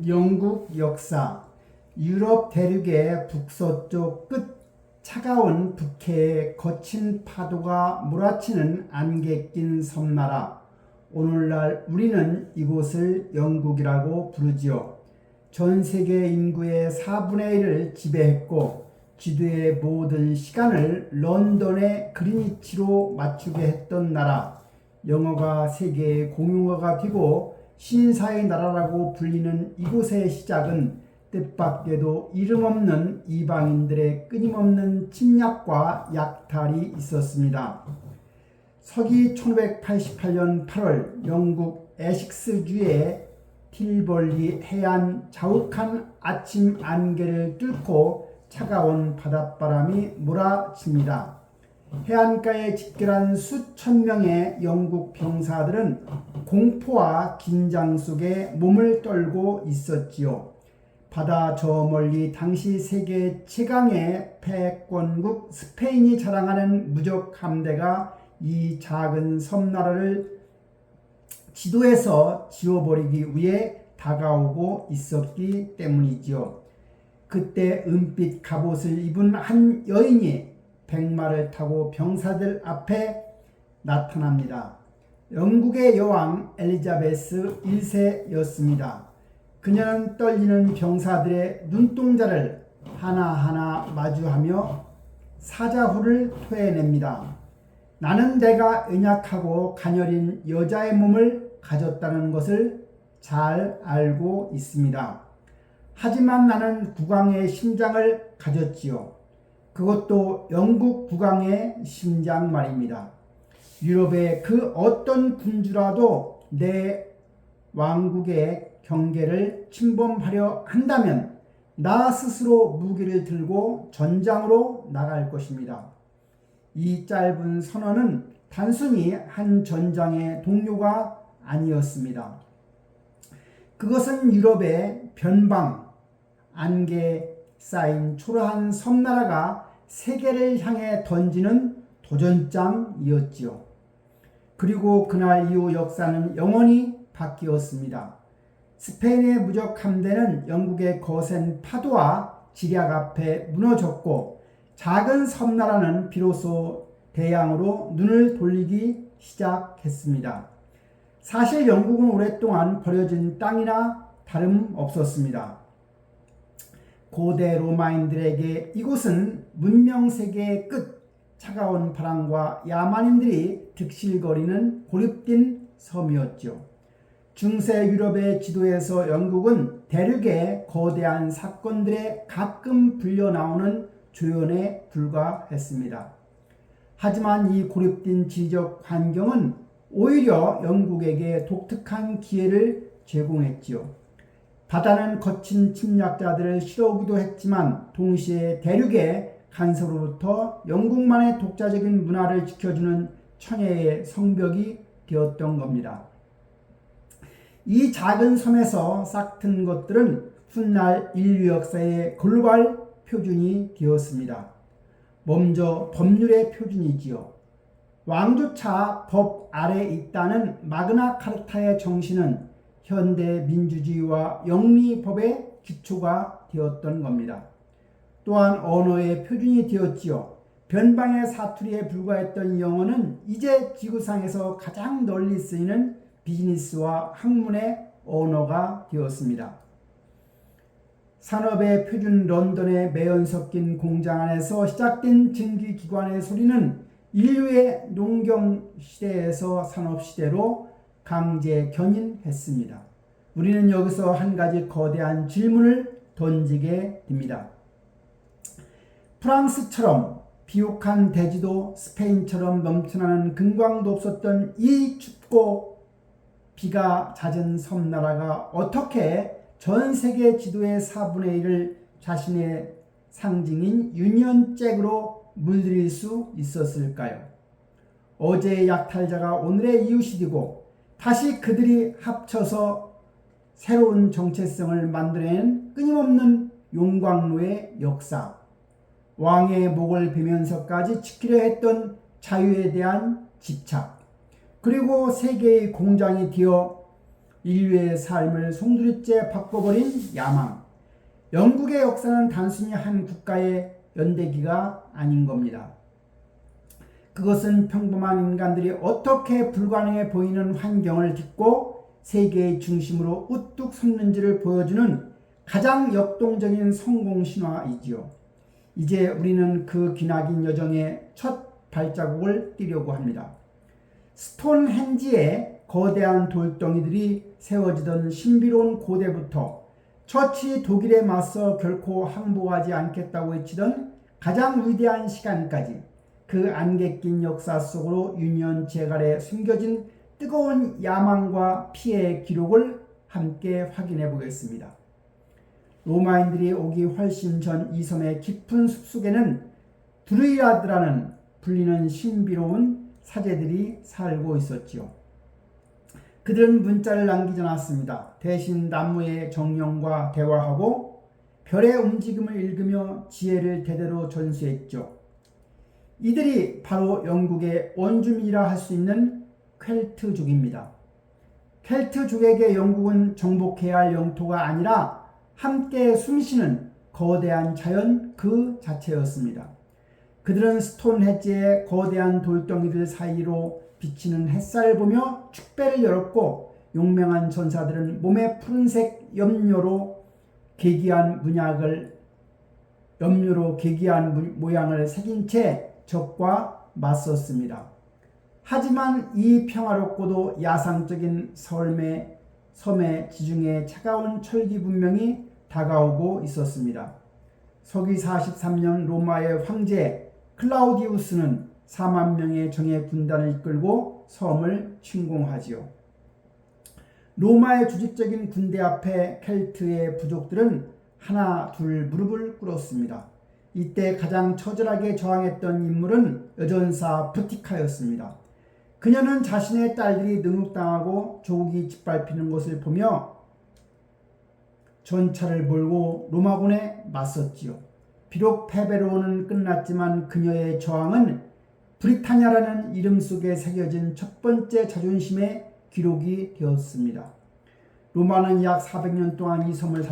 영국 역사, 유럽 대륙의 북서쪽 끝 차가운 북해에 거친 파도가 몰아치는 안개 낀 섬나라. 오늘날 우리는 이곳을 영국이라고 부르지요. 전 세계 인구의 4분의 1을 지배했고 지도의 모든 시간을 런던의 그리니치로 맞추게 했던 나라. 영어가 세계의 공용어가 되고 신사의 나라라고 불리는 이곳의 시작은 뜻밖에도 이름 없는 이방인들의 끊임없는 침략과 약탈이 있었습니다. 서기 1588년 8월 영국 에식스주의 틸벌리 해안 자욱한 아침 안개를 뚫고 차가운 바닷바람이 몰아칩니다. 해안가에 집결한 수천 명의 영국 병사들은 공포와 긴장 속에 몸을 떨고 있었지요. 바다 저 멀리 당시 세계 최강의 패권국 스페인이 자랑하는 무적 함대가 이 작은 섬나라를 지도에서 지워버리기 위해 다가오고 있었기 때문이지요. 그때 은빛 갑옷을 입은 한 여인이 백마를 타고 병사들 앞에 나타납니다. 영국의 여왕 엘리자베스 1세였습니다. 그녀는 떨리는 병사들의 눈동자를 하나하나 마주하며 사자후를 토해냅니다. 나는 내가 연약하고 가녀린 여자의 몸을 가졌다는 것을 잘 알고 있습니다. 하지만 나는 국왕의 심장을 가졌지요. 그것도 영국 국왕의 심장 말입니다. 유럽의 그 어떤 군주라도 내 왕국의 경계를 침범하려 한다면 나 스스로 무기를 들고 전장으로 나갈 것입니다. 이 짧은 선언은 단순히 한 전장의 동료가 아니었습니다. 그것은 유럽의 변방, 안개 쌓인 초라한 섬나라가 세계를 향해 던지는 도전장이었지요. 그리고 그날 이후 역사는 영원히 바뀌었습니다. 스페인의 무적 함대는 영국의 거센 파도와 지략 앞에 무너졌고 작은 섬나라는 비로소 대양으로 눈을 돌리기 시작했습니다. 사실 영국은 오랫동안 버려진 땅이나 다름없었습니다. 고대 로마인들에게 이곳은 문명세계의 끝, 차가운 바람과 야만인들이 득실거리는 고립된 섬이었죠. 중세 유럽의 지도에서 영국은 대륙의 거대한 사건들에 가끔 불려나오는 조연에 불과했습니다. 하지만 이 고립된 지리적 환경은 오히려 영국에게 독특한 기회를 제공했지요. 바다는 거친 침략자들을 싫어오기도 했지만 동시에 대륙의 간섭으로부터 영국만의 독자적인 문화를 지켜주는 청해의 성벽이 되었던 겁니다. 이 작은 섬에서 싹튼 것들은 훗날 인류 역사의 글로벌 표준이 되었습니다. 먼저 법률의 표준이지요. 왕조차 법 아래 있다는 마그나 카르타의 정신은 현대 민주주의와 영리법의 기초가 되었던 겁니다. 또한 언어의 표준이 되었지요. 변방의 사투리에 불과했던 영어는 이제 지구상에서 가장 널리 쓰이는 비즈니스와 학문의 언어가 되었습니다. 산업의 표준 런던의 매연 섞인 공장 안에서 시작된 증기기관의 소리는 인류의 농경 시대에서 산업 시대로 강제 견인했습니다. 우리는 여기서 한 가지 거대한 질문을 던지게 됩니다. 프랑스처럼 비옥한 대지도 스페인처럼 넘쳐나는 근광도 없었던 이 춥고 비가 잦은 섬나라가 어떻게 전 세계 지도의 4분의 1을 자신의 상징인 유니언 잭으로 물들일 수 있었을까요? 어제의 약탈자가 오늘의 이웃이 되고 다시 그들이 합쳐서 새로운 정체성을 만들어낸 끊임없는 용광로의 역사, 왕의 목을 베면서까지 지키려 했던 자유에 대한 집착, 그리고 세계의 공장이 되어 인류의 삶을 송두리째 바꿔버린 야망. 영국의 역사는 단순히 한 국가의 연대기가 아닌 겁니다. 그것은 평범한 인간들이 어떻게 불가능해 보이는 환경을 딛고 세계의 중심으로 우뚝 섰는지를 보여주는 가장 역동적인 성공 신화이지요. 이제 우리는 그 기나긴 여정의 첫 발자국을 띄려고 합니다. 스톤헨지에 거대한 돌덩이들이 세워지던 신비로운 고대부터 처치 독일에 맞서 결코 항복하지 않겠다고 외치던 가장 위대한 시간까지 그 안개 낀 역사 속으로 유년 제갈에 숨겨진 뜨거운 야망과 피해의 기록을 함께 확인해 보겠습니다. 로마인들이 오기 훨씬 전 이 섬의 깊은 숲속에는 드루이아드라는 불리는 신비로운 사제들이 살고 있었지요. 그들은 문자를 남기지 않았습니다. 대신 나무의 정령과 대화하고 별의 움직임을 읽으며 지혜를 대대로 전수했죠. 이들이 바로 영국의 원주민이라 할 수 있는 켈트족입니다. 켈트족에게 영국은 정복해야 할 영토가 아니라 함께 숨쉬는 거대한 자연 그 자체였습니다. 그들은 스톤헨지의 거대한 돌덩이들 사이로 비치는 햇살을 보며 축배를 열었고, 용맹한 전사들은 몸에 푸른색 염료로 계기한 모양을 새긴 채 적과 맞섰습니다. 하지만 이 평화롭고도 야상적인 섬의 지중해 차가운 철기 문명이 다가오고 있었습니다. 서기 43년 로마의 황제 클라우디우스는 4만 명의 정예 군단을 이끌고 섬을 침공하지요. 로마의 조직적인 군대 앞에 켈트의 부족들은 하나 둘 무릎을 꿇었습니다. 이때 가장 처절하게 저항했던 인물은 여전사 부티카였습니다. 그녀는 자신의 딸들이 능욕당하고 조국이 짓밟히는 것을 보며 전차를 몰고 로마군에 맞섰지요. 비록 패배로는 끝났지만 그녀의 저항은 브리타니아라는 이름 속에 새겨진 첫 번째 자존심의 기록이 되었습니다. 로마는 약 400년 동안 이 섬을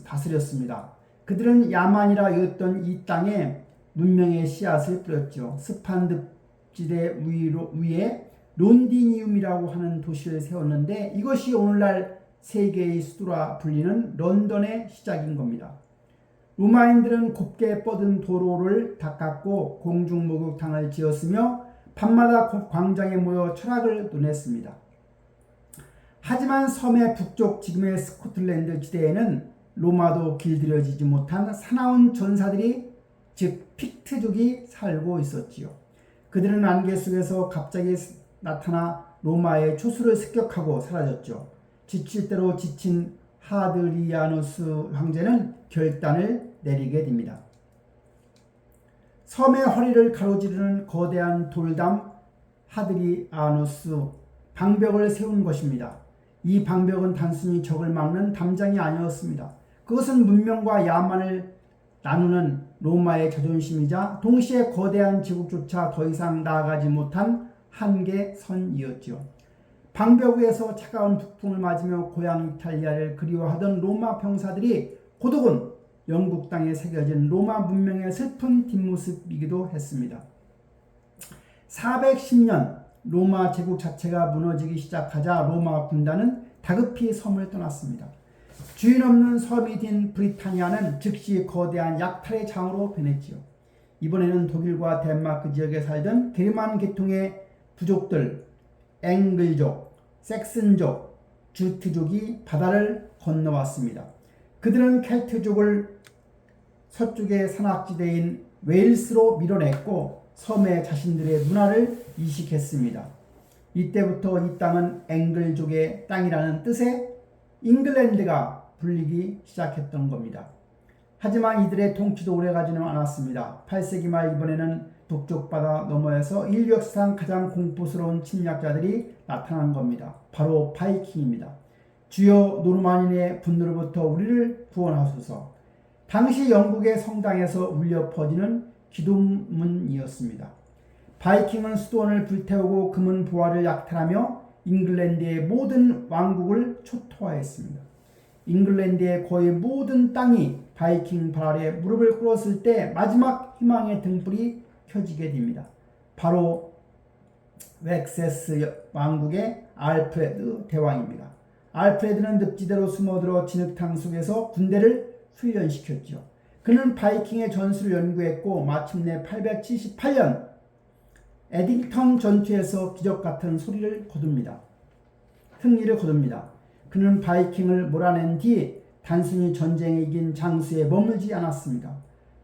다스렸습니다. 그들은 야만이라 여겼던 이 땅에 문명의 씨앗을 뿌렸죠. 습한 늪지대 위에 론디니움이라고 하는 도시를 세웠는데, 이것이 오늘날 세계의 수도라 불리는 런던의 시작인 겁니다. 로마인들은 곱게 뻗은 도로를 닦았고 공중 목욕탕을 지었으며 밤마다 광장에 모여 철학을 논했습니다. 하지만 섬의 북쪽 지금의 스코틀랜드 지대에는 로마도 길들여지지 못한 사나운 전사들이, 즉 픽트족이 살고 있었지요. 그들은 안개 속에서 갑자기 나타나 로마의 초수를 습격하고 사라졌죠. 지칠 대로 지친 하드리아누스 황제는 결단을 내리게 됩니다. 섬의 허리를 가로지르는 거대한 돌담 하드리아누스 방벽을 세운 것입니다. 이 방벽은 단순히 적을 막는 담장이 아니었습니다. 그것은 문명과 야만을 나누는 로마의 자존심이자 동시에 거대한 제국조차 더 이상 나아가지 못한 한계선이었죠. 방벽 위에서 차가운 북풍을 맞으며 고향 이탈리아를 그리워하던 로마 병사들이 고독은 영국 땅에 새겨진 로마 문명의 슬픈 뒷모습이기도 했습니다. 410년 로마 제국 자체가 무너지기 시작하자 로마 군단은 다급히 섬을 떠났습니다. 주인 없는 섬이 된 브리타니아는 즉시 거대한 약탈의 장으로 변했지요. 이번에는 독일과 덴마크 지역에 살던 게르만 계통의 부족들, 앵글족, 섹슨족, 주트족이 바다를 건너왔습니다. 그들은 켈트족을 서쪽의 산악지대인 웨일스로 밀어냈고 섬에 자신들의 문화를 이식했습니다. 이때부터 이 땅은 앵글족의 땅이라는 뜻의 잉글랜드가 불리기 시작했던 겁니다. 하지만 이들의 통치도 오래가지는 않았습니다. 8세기 말 이번에는 북쪽 바다 너머에서 인류 역사상 가장 공포스러운 침략자들이 나타난 겁니다. 바로 바이킹입니다. 주여 노르만인의 분노로부터 우리를 구원하소서. 당시 영국의 성당에서 울려 퍼지는 기도문이었습니다. 바이킹은 수도원을 불태우고 금은 보화를 약탈하며 잉글랜드의 모든 왕국을 초토화했습니다. 잉글랜드의 거의 모든 땅이 바이킹 발 아래 무릎을 꿇었을 때 마지막 희망의 등불이 켜지게 됩니다. 바로 웩세스 왕국의 알프레드 대왕입니다. 알프레드는 늪지대로 숨어들어 진흙탕 속에서 군대를 훈련시켰죠. 그는 바이킹의 전술을 연구했고 마침내 878년 에딩턴 전투에서 기적 같은 승리를 거둡니다. 그는 바이킹을 몰아낸 뒤 단순히 전쟁에 이긴 장수에 머물지 않았습니다.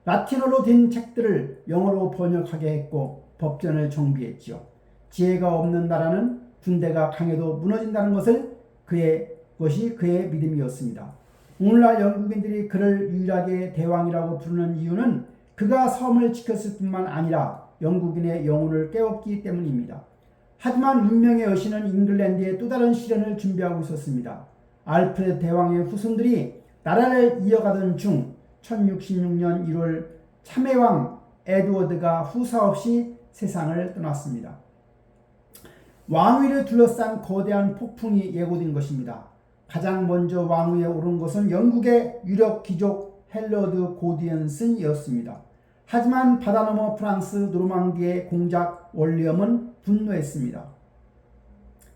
라틴어로 된 책들을 영어로 번역하게 했고 법전을 정비했지요. 지혜가 없는 나라는 군대가 강해도 무너진다는 것이 그의 믿음이었습니다. 오늘날 영국인들이 그를 유일하게 대왕이라고 부르는 이유는 그가 섬을 지켰을 뿐만 아니라 영국인의 영혼을 깨웠기 때문입니다. 하지만 운명의 여신은 잉글랜드에 또 다른 시련을 준비하고 있었습니다. 알프레드 대왕의 후손들이 나라를 이어가던 중 1066년 1월 참외왕 에드워드가 후사 없이 세상을 떠났습니다. 왕위를 둘러싼 거대한 폭풍이 예고된 것입니다. 가장 먼저 왕위에 오른 것은 영국의 유력 귀족 헬러드 고디언슨이었습니다. 하지만 바다 너머 프랑스 노르망디의 공작 월리엄은 분노했습니다.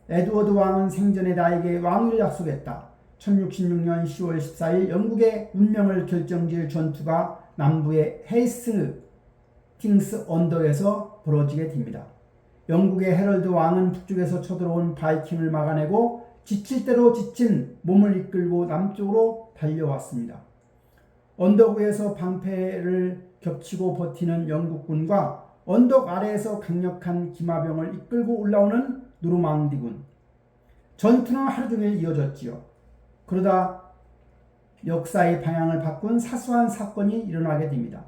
에드워드 왕은 생전에 나에게 왕위를 약속했다. 1066년 10월 14일 영국의 운명을 결정지을 전투가 남부의 헤이스팅스 언덕에서 벌어지게 됩니다. 영국의 헤럴드 왕은 북쪽에서 쳐들어온 바이킹을 막아내고 지칠 대로 지친 몸을 이끌고 남쪽으로 달려왔습니다. 언덕 위에서 방패를 겹치고 버티는 영국군과 언덕 아래에서 강력한 기마병을 이끌고 올라오는 노르망디군. 전투는 하루 종일 이어졌지요. 그러다 역사의 방향을 바꾼 사소한 사건이 일어나게 됩니다.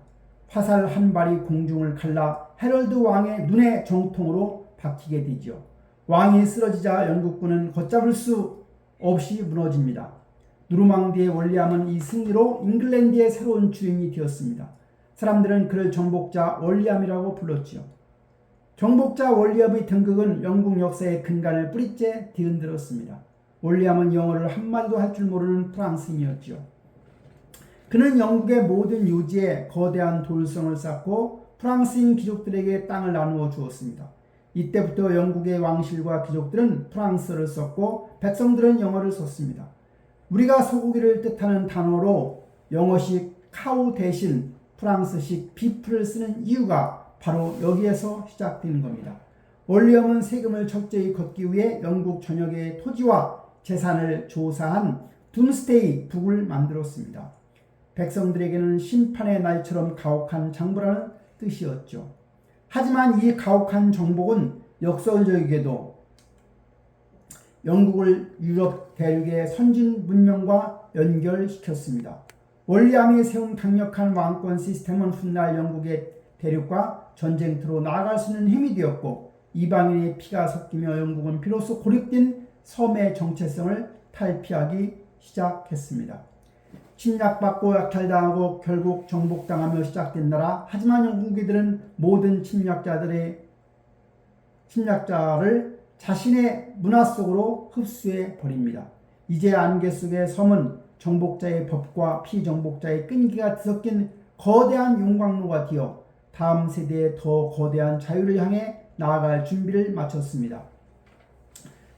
화살 한 발이 공중을 갈라 헤럴드 왕의 눈의 정통으로 박히게 되죠. 왕이 쓰러지자 영국군은 걷잡을 수 없이 무너집니다. 노르망디의 월리암은 이 승리로 잉글랜드의 새로운 주인이 되었습니다. 사람들은 그를 정복자 월리암이라고 불렀지요. 정복자 월리암의 등극은 영국 역사의 근간을 뿌리째 뒤흔들었습니다. 월리암은 영어를 한마디도 할 줄 모르는 프랑스인이었지요. 그는 영국의 모든 요지에 거대한 돌성을 쌓고 프랑스인 귀족들에게 땅을 나누어 주었습니다. 이때부터 영국의 왕실과 귀족들은 프랑스어를 썼고 백성들은 영어를 썼습니다. 우리가 소고기를 뜻하는 단어로 영어식 카우 대신 프랑스식 비프를 쓰는 이유가 바로 여기에서 시작되는 겁니다. 월리엄은 세금을 철저히 걷기 위해 영국 전역의 토지와 재산을 조사한 둠스데이 북을 만들었습니다. 백성들에게는 심판의 날처럼 가혹한 장부라는 뜻이었죠. 하지만 이 가혹한 정복은 역설적이게도 영국을 유럽 대륙의 선진 문명과 연결시켰습니다. 월리암이 세운 강력한 왕권 시스템은 훗날 영국의 대륙과 전쟁터로 나아갈 수 있는 힘이 되었고 이방인의 피가 섞이며 영국은 비로소 고립된 섬의 정체성을 탈피하기 시작했습니다. 침략받고 약탈당하고 결국 정복당하며 시작된 나라. 하지만 영국인들은 모든 침략자를 자신의 문화 속으로 흡수해 버립니다. 이제 안개 속의 섬은 정복자의 법과 피정복자의 끈기가 뒤섞인 거대한 용광로가 되어 다음 세대의 더 거대한 자유를 향해 나아갈 준비를 마쳤습니다.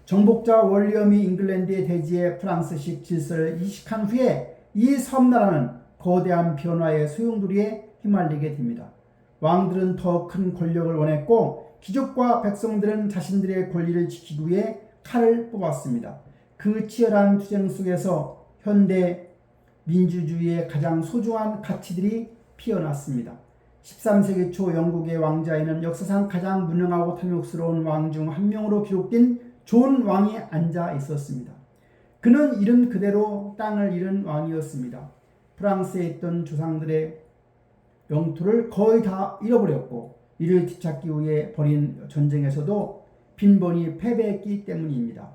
정복자 월리엄이 잉글랜드의 대지에 프랑스식 질서를 이식한 후에 이 섬나라는 거대한 변화의 소용돌이에 휘말리게 됩니다. 왕들은 더 큰 권력을 원했고 귀족과 백성들은 자신들의 권리를 지키기 위해 칼을 뽑았습니다. 그 치열한 투쟁 속에서 현대 민주주의의 가장 소중한 가치들이 피어났습니다. 13세기 초 영국의 왕자에는 역사상 가장 무능하고 탐욕스러운 왕 중 한 명으로 기록된 존 왕이 앉아 있었습니다. 그는 이름 그대로 땅을 잃은 왕이었습니다. 프랑스에 있던 조상들의 영토를 거의 다 잃어버렸고 이를 되찾기 위해 벌인 전쟁에서도 빈번히 패배했기 때문입니다.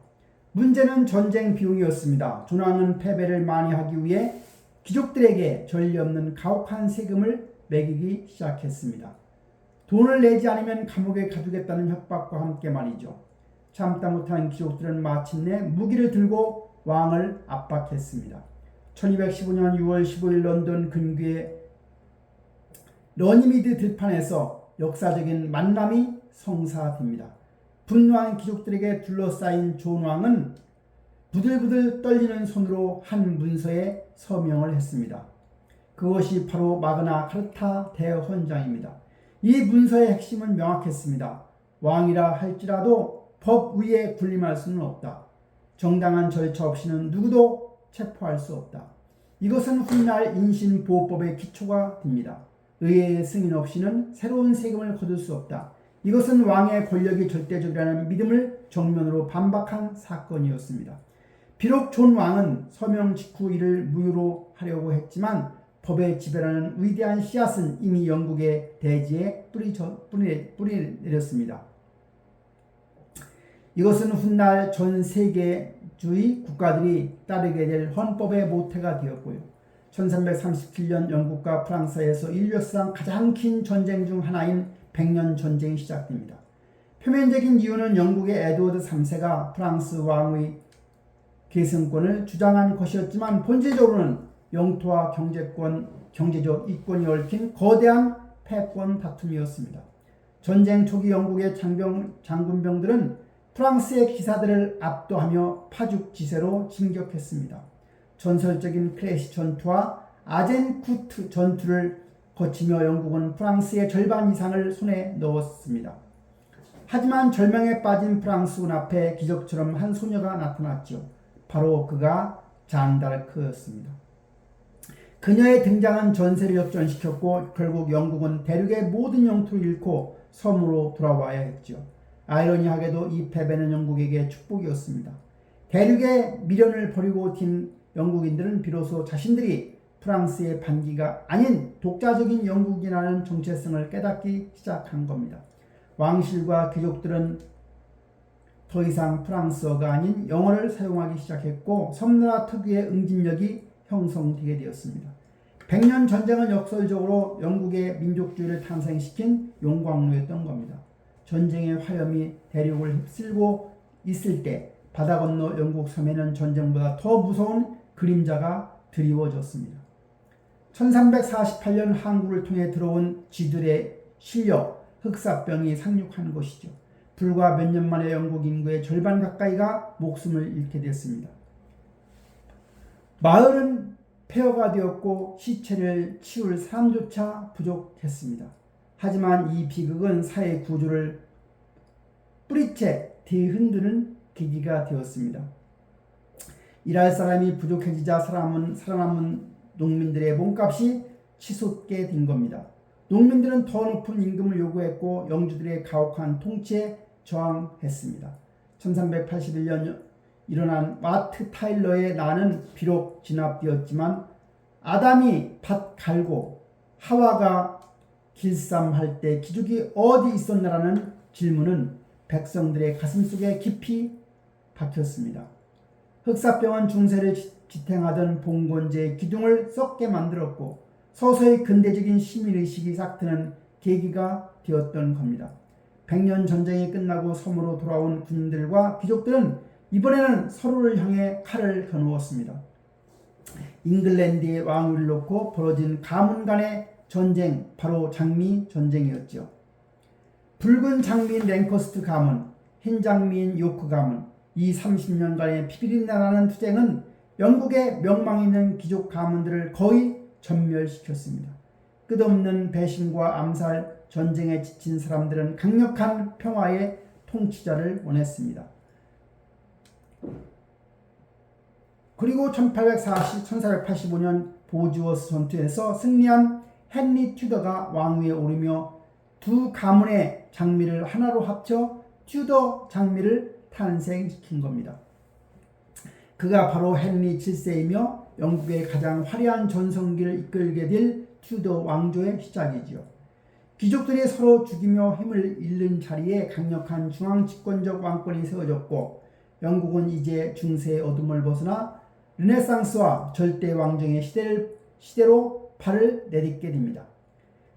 문제는 전쟁 비용이었습니다. 존 왕은 패배를 많이 하기 위해 귀족들에게 전례 없는 가혹한 세금을 매기기 시작했습니다. 돈을 내지 않으면 감옥에 가두겠다는 협박과 함께 말이죠. 참다 못한 귀족들은 마침내 무기를 들고 왕을 압박했습니다. 1215년 6월 15일 런던 근교의 러니미드 들판에서 역사적인 만남이 성사됩니다. 분노한 귀족들에게 둘러싸인 존 왕은 부들부들 떨리는 손으로 한 문서에 서명을 했습니다. 그것이 바로 마그나 카르타 대헌장입니다. 이 문서의 핵심은 명확했습니다. 왕이라 할지라도 법 위에 군림할 수는 없다. 정당한 절차 없이는 누구도 체포할 수 없다. 이것은 훗날 인신보호법의 기초가 됩니다. 의회의 승인 없이는 새로운 세금을 거둘 수 없다. 이것은 왕의 권력이 절대적이라는 믿음을 정면으로 반박한 사건이었습니다. 비록 존 왕은 서명 직후 이를 무효로 하려고 했지만 법의 지배라는 위대한 씨앗은 이미 영국의 대지에 뿌리 내렸습니다. 이것은 훗날 전 세계주의 국가들이 따르게 될 헌법의 모태가 되었고요. 1337년 영국과 프랑스에서 인류 역사상 가장 긴 전쟁 중 하나인 백년 전쟁이 시작됩니다. 표면적인 이유는 영국의 에드워드 3세가 프랑스 왕의 계승권을 주장한 것이었지만 본질적으로는 영토와 경제적 이권이 얽힌 거대한 패권 다툼이었습니다. 전쟁 초기 영국의 장군병들은 프랑스의 기사들을 압도하며 파죽지세로 진격했습니다. 전설적인 크레시 전투와 아젠쿠트 전투를 거치며 영국은 프랑스의 절반 이상을 손에 넣었습니다. 하지만 절망에 빠진 프랑스군 앞에 기적처럼 한 소녀가 나타났죠. 바로 그가 잔다르크였습니다. 그녀의 등장은 전세를 역전시켰고 결국 영국은 대륙의 모든 영토를 잃고 섬으로 돌아와야 했죠. 아이러니하게도 이 패배는 영국에게 축복이었습니다. 대륙의 미련을 버리고 튄 영국인들은 비로소 자신들이 프랑스의 반기가 아닌 독자적인 영국이라는 정체성을 깨닫기 시작한 겁니다. 왕실과 귀족들은 더 이상 프랑스어가 아닌 영어를 사용하기 시작했고 섬나라 특유의 응집력이 형성되게 되었습니다. 백년 전쟁은 역설적으로 영국의 민족주의를 탄생시킨 용광로였던 겁니다. 전쟁의 화염이 대륙을 휩쓸고 있을 때 바다 건너 영국 섬에는 전쟁보다 더 무서운 그림자가 드리워졌습니다. 1348년 항구를 통해 들어온 쥐들의 실력, 흑사병이 상륙한 것이죠. 불과 몇 년 만에 영국 인구의 절반 가까이가 목숨을 잃게 됐습니다. 마을은 폐허가 되었고 시체를 치울 사람조차 부족했습니다. 하지만 이 비극은 사회 구조를 뿌리채 뒤흔드는 계기가 되었습니다. 일할 사람이 부족해지자 살아남은 농민들의 몸값이 치솟게 된 겁니다. 농민들은 더 높은 임금을 요구했고 영주들의 가혹한 통치에 저항했습니다. 1381년 일어난 마트 타일러의 난은 비록 진압되었지만 아담이 밭 갈고 하와가 길쌈할 때 기죽이 어디 있었나라는 질문은 백성들의 가슴속에 깊이 박혔습니다. 흑사병은 중세를 지탱하던 봉건제의 기둥을 썩게 만들었고 서서히 근대적인 시민의식이 싹트는 계기가 되었던 겁니다. 백년 전쟁이 끝나고 섬으로 돌아온 군인들과 귀족들은 이번에는 서로를 향해 칼을 겨누었습니다. 잉글랜드의 왕위를 놓고 벌어진 가문 간의 전쟁, 바로 장미 전쟁이었죠. 붉은 장미인 랭커스트 가문, 흰 장미인 요크 가문, 이 30년간의 피비린내 나는 투쟁은 영국의 명망 있는 귀족 가문들을 거의 전멸시켰습니다. 끝없는 배신과 암살, 전쟁에 지친 사람들은 강력한 평화의 통치자를 원했습니다. 그리고 1485년 보즈워스 전투에서 승리한 헨리 튜더가 왕위에 오르며 두 가문의 장미를 하나로 합쳐 튜더 장미를 탄생시킨 겁니다. 그가 바로 헨리 7세이며 영국의 가장 화려한 전성기를 이끌게 될 튜더 왕조의 시작이지요. 귀족들이 서로 죽이며 힘을 잃는 자리에 강력한 중앙집권적 왕권이 세워졌고 영국은 이제 중세의 어둠을 벗어나 르네상스와 절대 왕정의 시대로 발을 내딛게 됩니다.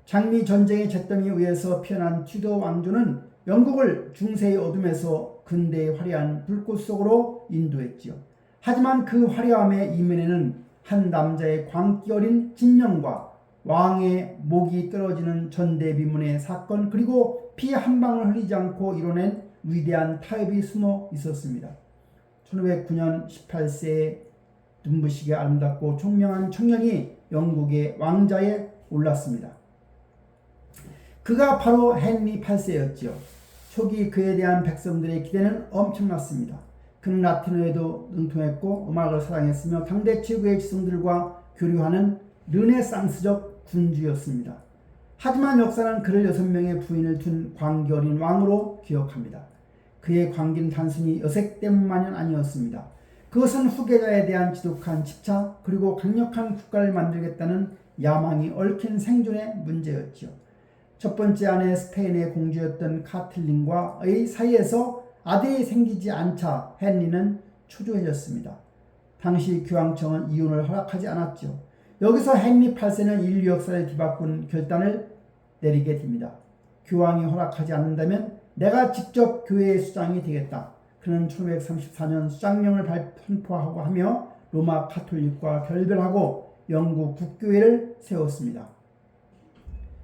장미 전쟁의 잿더미 위에서 피어난 튜더 왕조는 영국을 중세의 어둠에서 근대의 화려한 불꽃 속으로 인도했지요. 하지만 그 화려함의 이면에는 한 남자의 광기 어린 진명과 왕의 목이 떨어지는 전대비문의 사건, 그리고 피 한 방울 흘리지 않고 이뤄낸 위대한 타협이 숨어 있었습니다. 1509년 18세에 눈부시게 아름답고 총명한 청년이 영국의 왕자에 올랐습니다. 그가 바로 헨리 8세였지요. 초기 그에 대한 백성들의 기대는 엄청났습니다. 그는 라틴어에도 능통했고 음악을 사랑했으며 당대 최고의 지성들과 교류하는 르네상스적 군주였습니다. 하지만 역사는 그를 6명의 부인을 둔 광기 어린 왕으로 기억합니다. 그의 광기는 단순히 여색 때문만은 아니었습니다. 그것은 후계자에 대한 지독한 집착, 그리고 강력한 국가를 만들겠다는 야망이 얽힌 생존의 문제였지요. 첫 번째 아내 스페인의 공주였던 카틀린과의 사이에서 아들이 생기지 않자 헨리는 초조해졌습니다. 당시 교황청은 이혼을 허락하지 않았죠. 여기서 헨리 8세는 인류 역사를 뒤바꾼 결단을 내리게 됩니다. 교황이 허락하지 않는다면 내가 직접 교회의 수장이 되겠다. 그는 1534년 수장령을 선포하고 하며 로마 카톨릭과 결별하고 영국 국교회를 세웠습니다.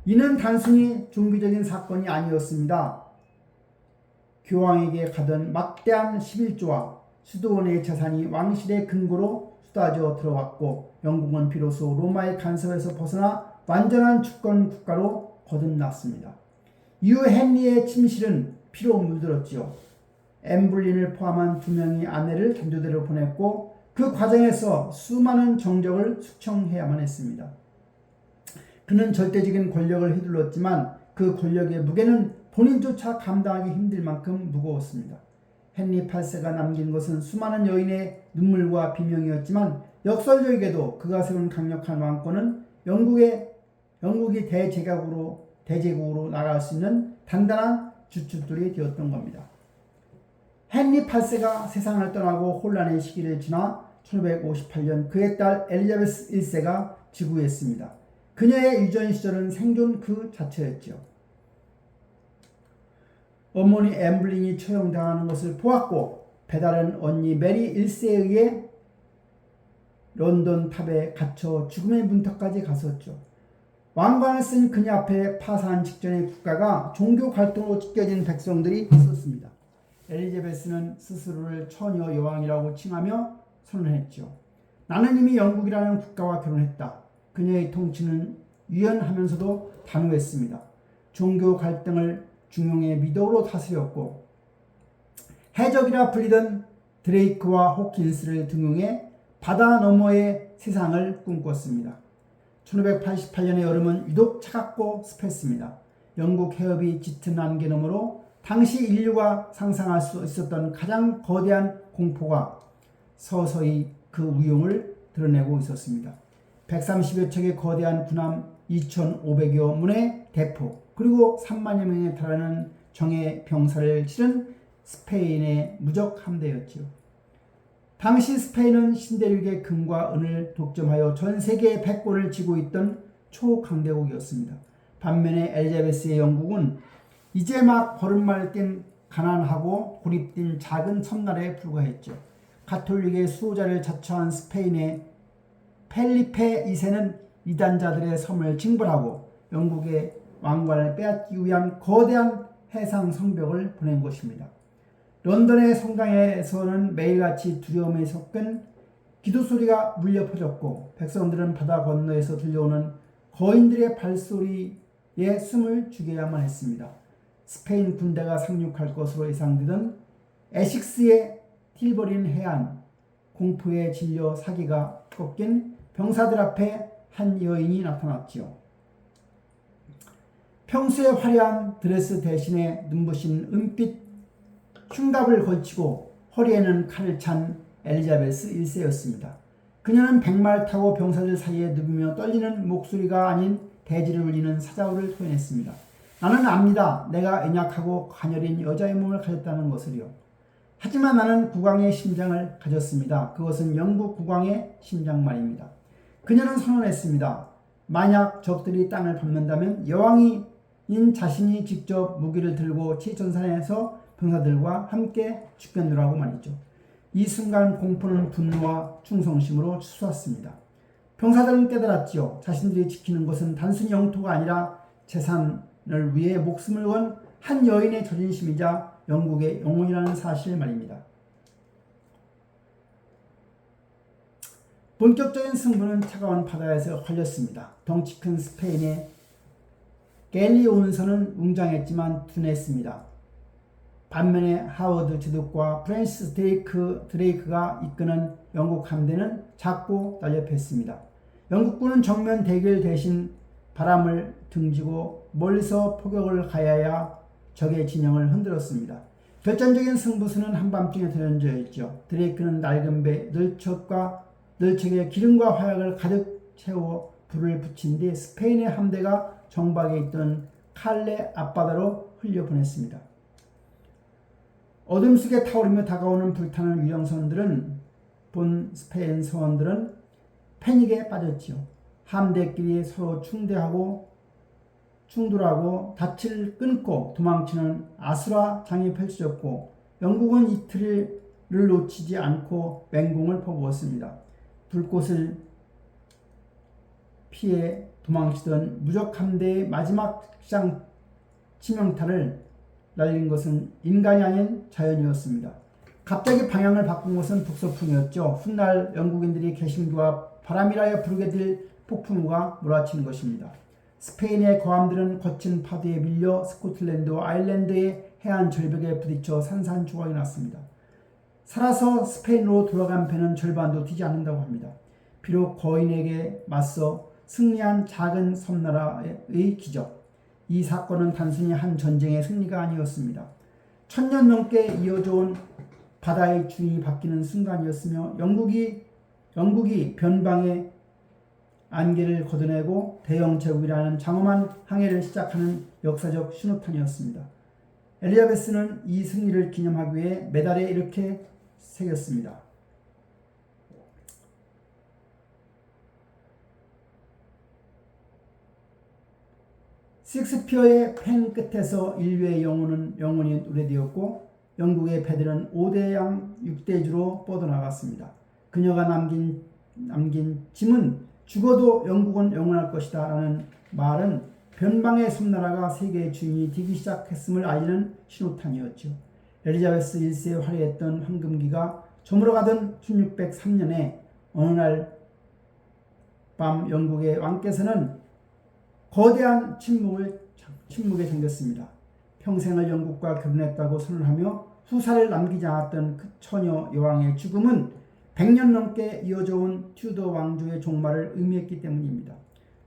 이는 단순히 종교적인 사건이 아니었습니다. 교황에게 가던 막대한 11조와 수도원의 재산이 왕실의 근거로 쏟아져 들어왔고 영국은 비로소 로마의 간섭에서 벗어나 완전한 주권 국가로 거듭났습니다. 이후 헨리의 침실은 피로 물들었지요. 엠블린을 포함한 2명의 아내를 단조대로 보냈고 그 과정에서 수많은 정적을 숙청해야만 했습니다. 그는 절대적인 권력을 휘둘렀지만 그 권력의 무게는 본인조차 감당하기 힘들 만큼 무거웠습니다. 헨리 8세가 남긴 것은 수많은 여인의 눈물과 비명이었지만 역설적이게도 그가 세운 강력한 왕권은 영국이 대제국으로 나갈 수 있는 단단한 주춧돌이 되었던 겁니다. 헨리 8세가 세상을 떠나고 혼란의 시기를 지나 1558년 그의 딸 엘리자베스 1세가 즉위했습니다. 그녀의 유전 시절은 생존 그 자체였죠. 어머니 엠블린이 처형당하는 것을 보았고 배다른 언니 메리 1세에 의해 런던 탑에 갇혀 죽음의 문턱까지 갔었죠. 왕관을 쓴 그녀 앞에 파산 직전의 국가가 종교 갈등으로 찢겨진 백성들이 있었습니다. 엘리자베스는 스스로를 처녀 여왕이라고 칭하며 선언했죠. 나는 이미 영국이라는 국가와 결혼했다. 그녀의 통치는 유연하면서도 단호했습니다. 종교 갈등을 중용의 미덕으로 다스렸고 해적이라 불리던 드레이크와 호킨스를 등용해 바다 너머의 세상을 꿈꿨습니다. 1588년의 여름은 유독 차갑고 습했습니다. 영국 해협이 짙은 안개 너머로 당시 인류가 상상할 수 있었던 가장 거대한 공포가 서서히 그 위용을 드러내고 있었습니다. 130여 척의 거대한 군함 2,500여 문의 대포 그리고 3만여 명에 달하는 정예 병사를 치른 스페인의 무적 함대였지요. 당시 스페인은 신대륙의 금과 은을 독점하여 전 세계의 패권을 쥐고 있던 초강대국이었습니다. 반면에 엘리자베스의 영국은 이제 막 버릇말 땐 가난하고 고립된 작은 섬나라에 불과했죠. 가톨릭의 수호자를 자처한 스페인의 펠리페 2세는 이단자들의 섬을 징벌하고 영국의 왕관을 빼앗기 위한 거대한 해상 성벽을 보낸 것입니다. 런던의 성당에서는 매일같이 두려움에 섞인 기도소리가 울려 퍼졌고 백성들은 바다 건너에서 들려오는 거인들의 발소리에 숨을 죽여야만 했습니다. 스페인 군대가 상륙할 것으로 예상되던 에식스의 틸버린 해안, 공포에 질려 사기가 꺾인 병사들 앞에 한 여인이 나타났지요. 평소에 화려한 드레스 대신에 눈부신 은빛 흉갑을 걸치고 허리에는 칼을 찬 엘리자베스 1세였습니다. 그녀는 백마를 타고 병사들 사이에 누비며 떨리는 목소리가 아닌 대지를 울리는 사자우를 토해냈습니다. 나는 압니다. 내가 연약하고 가녀린 여자의 몸을 가졌다는 것을요. 하지만 나는 국왕의 심장을 가졌습니다. 그것은 영국 국왕의 심장 말입니다. 그녀는 선언했습니다. 만약 적들이 땅을 밟는다면 여왕이 자신이 직접 무기를 들고 치천산에서 병사들과 함께 죽겠노라고 말이죠. 이 순간 공포는 분노와 충성심으로 치솟았습니다. 병사들은 깨달았지요. 자신들이 지키는 것은 단순히 영토가 아니라 재산을 위해 목숨을 건 한 여인의 자존심이자 영국의 영혼이라는 사실 말입니다. 본격적인 승부는 차가운 바다에서 걸렸습니다. 덩치 큰 스페인의 갤리온선은 웅장했지만 둔했습니다. 반면에 하워드 제독과 프랜시스 드레이크가 이끄는 영국 함대는 작고 날렵했습니다. 영국군은 정면 대결 대신 바람을 등지고 멀리서 포격을 가하여 적의 진영을 흔들었습니다. 결정적인 승부수는 한밤중에 던져졌죠. 드레이크는 낡은 배 널척에 기름과 화약을 가득 채워 불을 붙인 뒤 스페인의 함대가 정박에 있던 칼레 앞바다로 흘려보냈습니다. 어둠 속에 타오르며 다가오는 불타는 유령선들은 본 스페인 서원들은 패닉에 빠졌지요. 함대끼리 서로 충돌하고 닻을 끊고 도망치는 아수라장이 펼쳐졌고 영국은 이틀을 놓치지 않고 맹공을 퍼부었습니다. 불꽃을 피해 도망치던 무적 함대의 마지막 치명타를 날린 것은 인간이 아닌 자연이었습니다. 갑자기 방향을 바꾼 것은 북서풍이었죠. 훗날 영국인들이 개신교와 바람이라 부르게 될 폭풍우가 몰아치는 것입니다. 스페인의 거함들은 거친 파도에 밀려 스코틀랜드와 아일랜드의 해안 절벽에 부딪혀 산산조각이 났습니다. 살아서 스페인으로 돌아간 배는 절반도 뛰지 않는다고 합니다. 비록 거인에게 맞서 승리한 작은 섬나라의 기적. 이 사건은 단순히 한 전쟁의 승리가 아니었습니다. 1000년 넘게 이어져온 바다의 주인이 바뀌는 순간이었으며 영국이 변방의 안개를 걷어내고 대영 제국이라는 장엄한 항해를 시작하는 역사적 신호탄이었습니다. 엘리자베스는 이 승리를 기념하기 위해 메달에 이렇게 새겼습니다. 셰익스피어의 펜 끝에서 인류의 영혼이 노래되었고 영국의 배들은 5대양 6대주로 뻗어나갔습니다. 그녀가 남긴 짐은 죽어도 영국은 영원할 것이다 라는 말은 변방의 섬나라가 세계의 주인이 되기 시작했음을 알리는 신호탄이었죠. 엘리자베스 1세에 화려했던 황금기가 저물어가던 1603년에 어느 날 밤 영국의 왕께서는 거대한 침묵에 잠겼습니다. 평생을 영국과 결혼했다고 선언하며 후사를 남기지 않았던 그 처녀 여왕의 죽음은 100년 넘게 이어져온 튜더 왕조의 종말을 의미했기 때문입니다.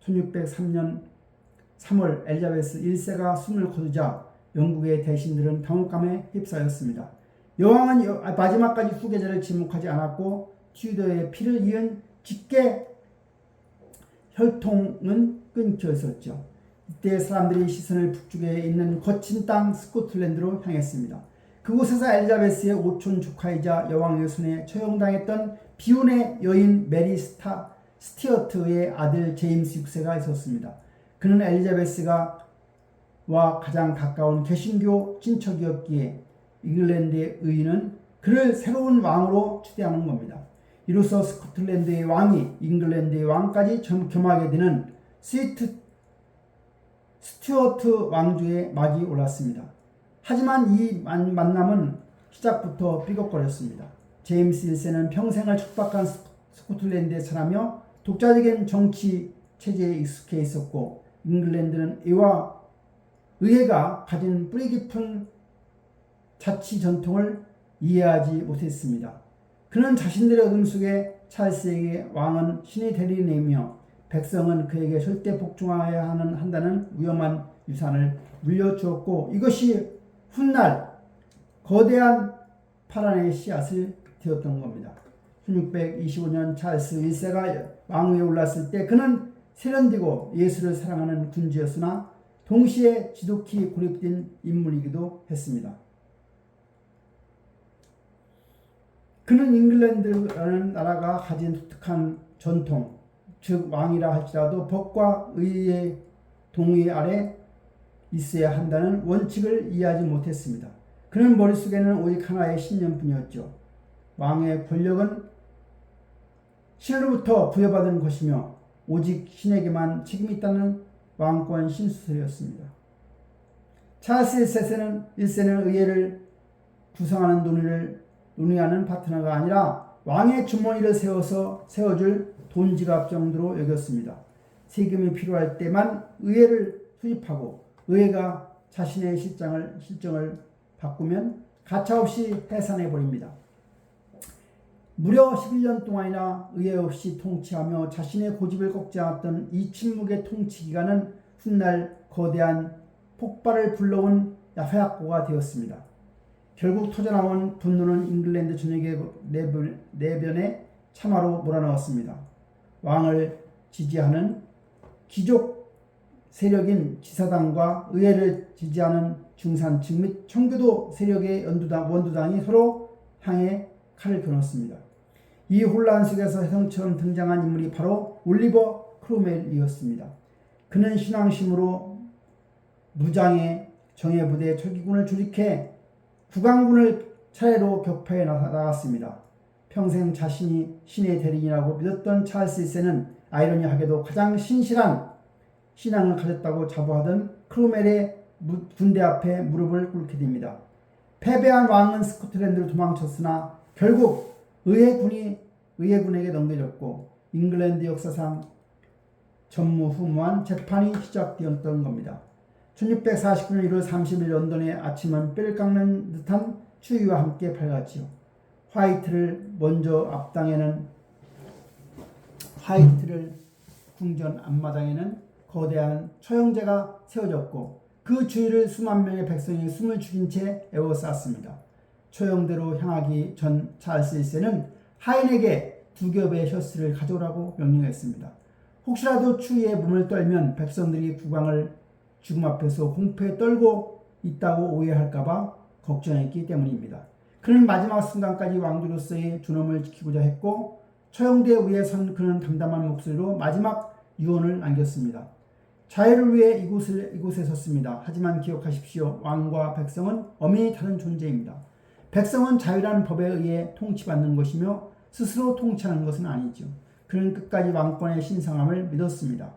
1603년 3월 엘리자베스 1세가 숨을 거두자 영국의 대신들은 당혹감에 휩싸였습니다. 여왕은 마지막까지 후계자를 지목하지 않았고 튜더의 피를 이은 직계 혈통은 끊겨 있었죠. 이때 사람들이 시선을 북쪽에 있는 거친 땅 스코틀랜드로 향했습니다. 그곳에서 엘리자베스의 오촌 조카이자 여왕의 손에 처형당했던 비운의 여인 메리 스티어트의 아들 제임스 6세가 있었습니다. 그는 엘리자베스와 가장 가까운 개신교 친척이었기에 잉글랜드의 의인은 그를 새로운 왕으로 추대하는 겁니다. 이로써 스코틀랜드의 왕이 잉글랜드의 왕까지 겸하게 되는 스튜어트 왕조의 막이 올랐습니다. 하지만 이 만남은 시작부터 삐걱거렸습니다. 제임스 1세는 평생을 척박한 스코틀랜드에 살아며 독자적인 정치 체제에 익숙해 있었고 잉글랜드는 의회가 가진 뿌리 깊은 자치 전통을 이해하지 못했습니다. 그는 자신들의 어둠 속에 찰스에게 왕은 신이 되리내며 백성은 그에게 절대 복종하여야 한다는 위험한 유산을 물려주었고 이것이 훗날 거대한 파란의 씨앗을 되었던 겁니다. 1625년 찰스 1세가 왕위에 올랐을 때 그는 세련되고 예수를 사랑하는 군주였으나 동시에 지독히 고립된 인물이기도 했습니다. 그는 잉글랜드라는 나라가 가진 독특한 전통, 즉 왕이라 할지라도 법과 의의 동의 아래 있어야 한다는 원칙을 이해하지 못했습니다. 그는 머릿속에는 오직 하나의 신념뿐이었죠. 왕의 권력은 신으로부터 부여받은 것이며 오직 신에게만 책임이 있다는 왕권 신수설이었습니다. 찰스 1세는 의회를 구성하는 논의하는 파트너가 아니라 왕의 주머니를 세워줄 돈지갑 정도로 여겼습니다. 세금이 필요할 때만 의회를 투입하고 의회가 자신의 실정을 바꾸면 가차없이 해산해버립니다. 무려 11년 동안이나 의회 없이 통치하며 자신의 고집을 꺾지 않았던 이 침묵의 통치 기간은 훗날 거대한 폭발을 불러온 야사약고가 되었습니다. 결국 터져나온 분노는 잉글랜드 전역의 내변에 참화로 몰아넣었습니다. 왕을 지지하는 귀족 세력인 지사당과 의회를 지지하는 중산층 및 청교도 세력의 원두당이 서로 향해 칼을 겨눴습니다. 이 혼란 속에서 혜성처럼 등장한 인물이 바로 올리버 크롬웰이었습니다. 그는 신앙심으로 무장의 정예부대 철기군을 조직해 국왕군을 차례로 격파해 나갔습니다. 평생 자신이 신의 대리인이라고 믿었던 찰스 1세는 아이러니하게도 가장 신실한 신앙을 가졌다고 자부하던 크롬웰의 군대 앞에 무릎을 꿇게 됩니다. 패배한 왕은 스코틀랜드로 도망쳤으나 결국 의회군에게 넘겨졌고 잉글랜드 역사상 전무후무한 재판이 시작되었던 겁니다. 1649년 1월 30일 런던의 아침은 뼈를 깎는 듯한 추위와 함께 밝았지요. 화이트를 궁전 앞마당에는 거대한 처형제가 세워졌고 그 주위를 수만 명의 백성이 숨을 죽인 채 에워쌌습니다. 처형대로 향하기 전 찰스 1세는 하인에게 2겹의 셔츠를 가져오라고 명령했습니다. 혹시라도 추위에 몸을 떨면 백성들이 국왕을 죽음 앞에서 공포에 떨고 있다고 오해할까봐 걱정했기 때문입니다. 그는 마지막 순간까지 왕조로서의 존엄을 지키고자 했고 처형대 위에 선 그는 담담한 목소리로 마지막 유언을 남겼습니다. 자유를 위해 이곳에 섰습니다. 하지만 기억하십시오. 왕과 백성은 엄연히 다른 존재입니다. 백성은 자유라는 법에 의해 통치받는 것이며 스스로 통치하는 것은 아니죠. 그는 끝까지 왕권의 신성함을 믿었습니다.